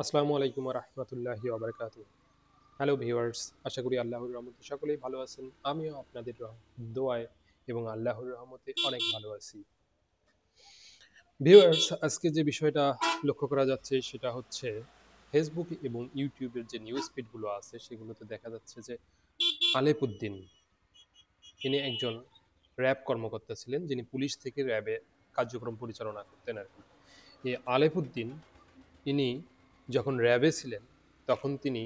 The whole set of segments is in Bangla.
আসসালামু আলাইকুম ওয়া রাহমাতুল্লাহি ওয়া বারাকাতুহু। হ্যালো ভিউয়ার্স, আশা করি আল্লাহর রহমতে সকলেই ভালো আছেন। আমিও আপনাদের দোয়ায় এবং আল্লাহর রহমতে অনেক ভালো আছি। ভিউয়ার্স, আজকে যে বিষয়টা লক্ষ্য করা যাচ্ছে সেটা হচ্ছে ফেসবুক এবং ইউটিউবের যে নিউজ ফিডগুলো আছে সেগুলোতে দেখা যাচ্ছে যে আলেপ উদ্দিন, তিনি একজন র্যাব কর্মকর্তা ছিলেন, যিনি পুলিশ থেকে র্যাবে কার্যক্রম পরিচালনা করতেন আর কি। এই আলেপ উদ্দিন, ইনি যখন র্যাবে ছিলেন তখন তিনি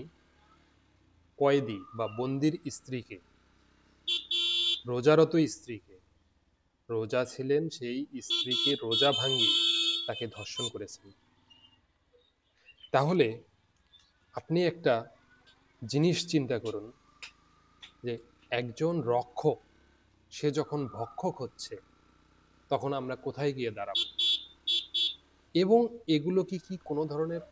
কয়েদি বা বন্দির স্ত্রীকে, রোজারত স্ত্রীকে, রোজা ছিলেন সেই স্ত্রীকে রোজা ভাঙিয়ে তাকে ধর্ষণ করেছেন। তাহলে আপনি একটা জিনিস চিন্তা করুন যে একজন রক্ষক সে যখন ভক্ষক হচ্ছে তখন আমরা কোথায় গিয়ে দাঁড়াবো, এবং এগুলো কি কোনো ধরনের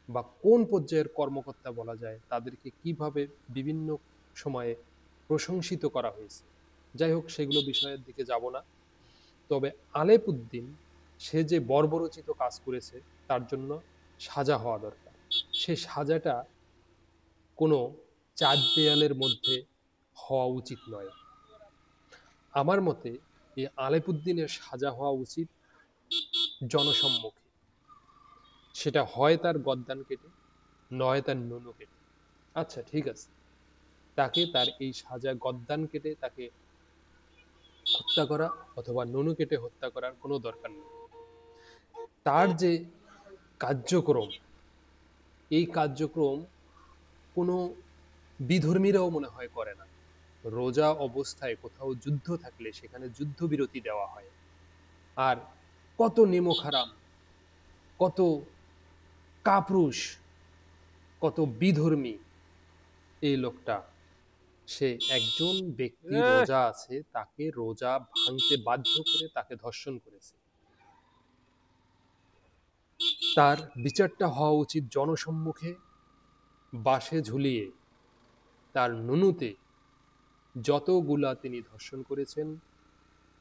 বা কোন পর্যায়ের কর্মকর্তা বলা যায়, তাদেরকে কিভাবে বিভিন্ন সময়ে প্রশংসিত করা হয়েছে। যাই হোক, সেগুলো বিষয়ের দিকে যাব না। তবে আলেপ উদ্দিন, সে যে বর্বরচিত কাজ করেছে তার জন্য সাজা হওয়া দরকার। সে সাজাটা কোনো চার দেয়ালের মধ্যে হওয়া উচিত নয়। আমার মতে এই আলেপ উদ্দিনের সাজা হওয়া উচিত জনসম্মুখে। সেটা হয় তার গদ্দান কেটে, নয় তার নুনু কেটে। আচ্ছা, ঠিক আছে, তাকে তার এই সাজা গদ্দান কেটে তাকে হত্যা করা অথবা নুনু কেটে হত্যা করার কোনো দরকার নেই। তার যে কার্যক্রম, এই কার্যক্রম কোনো বিধর্মীরাও মনে হয় করে না। রোজা অবস্থায় কোথাও যুদ্ধ থাকলে সেখানে যুদ্ধবিরতি দেওয়া হয়। আর কত নেমখারাম, কত কাপুরুষ, কত বিধর্মী এই লোকটা। সে একজন ব্যক্তি রোজা আছে, তাকে রোজা ভাঙতে বাধ্য করে তাকে ধর্ষণ করেছে। তার বিচারটা হওয়া উচিত জনসম্মুখে, বাঁশে ঝুলিয়ে। তার নুনুতে যতগুলা তিনি ধর্ষণ করেছেন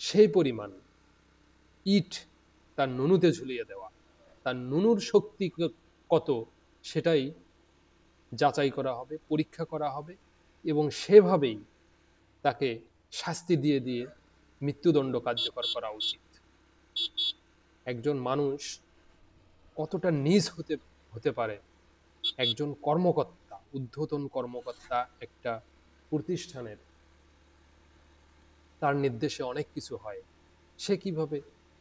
সেই পরিমাণ ইট তার নুনুতে ঝুলিয়ে দেওয়া। তার নুনুর শক্তি কত সেটাই যাচাই করা হবে, পরীক্ষা করা হবে, এবং সেভাবেই তাকে শাস্তি দিয়ে দিয়ে মৃত্যুদণ্ড কার্যকর করা উচিত। একজন মানুষ কতটা নীচ হতে হতে পারে, একজন কর্মকর্তা, ঊর্ধ্বতন কর্মকর্তা একটা প্রতিষ্ঠানের, তার নির্দেশে অনেক কিছু হয়, সে কিভাবে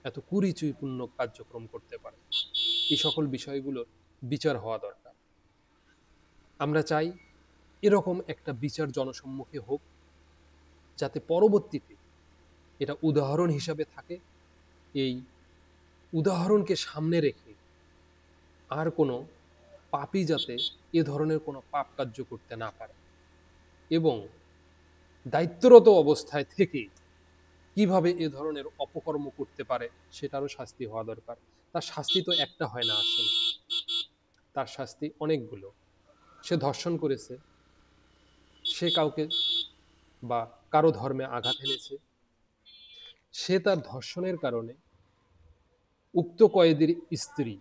এত কুরুচিপূর্ণ কার্যক্রম করতে পারে। এই সকল বিষয়গুলো বিচার হওয়া দরকার। আমরা চাই এরকম একটা বিচার জনসম্মুখে হোক, যাতে পরবর্তীতে এটা উদাহরণ হিসাবে থাকে। এই উদাহরণকে সামনে রেখে আর কোনো পাপী যাতে এ ধরনের কোনো পাপ কার্য করতে না পারে, এবং দায়িত্বরত অবস্থায় থেকে কিভাবে এ ধরনের অপকর্ম করতে পারে সেটারও শাস্তি হওয়া দরকার। তার শাস্তি তো একটা হয় না, আসলে তার শাস্তি অনেকগুলো। সে ধর্ষণ করেছে, সে কাউকে বা কারো ধর্মে আঘাত এনেছে, সে তার ধর্ষণের কারণে উক্ত কয়েদির স্ত্রী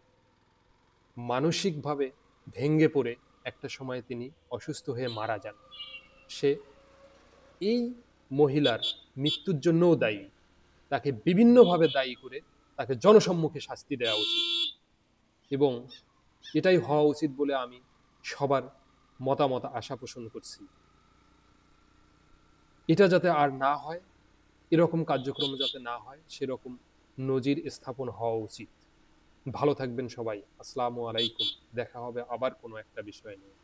মানসিকভাবে ভেঙে পড়ে একটা সময় তিনি অসুস্থ হয়ে মারা যান। সে এই মহিলার মৃত্যুর জন্যও দায়ী। তাকে বিভিন্নভাবে দায়ী করে তাকে জনসম্মুখে শাস্তি দেওয়া উচিত, এবং এটাই হওয়া উচিত বলে আমি সবার মতামত আশা পোষণ করছি। এটা যাতে আর না হয়, এরকম কার্যক্রম যাতে না হয়, সেরকম নজির স্থাপন হওয়া উচিত। ভালো থাকবেন সবাই। আসসালামু আলাইকুম। দেখা হবে আবার কোনো একটা বিষয় নিয়ে।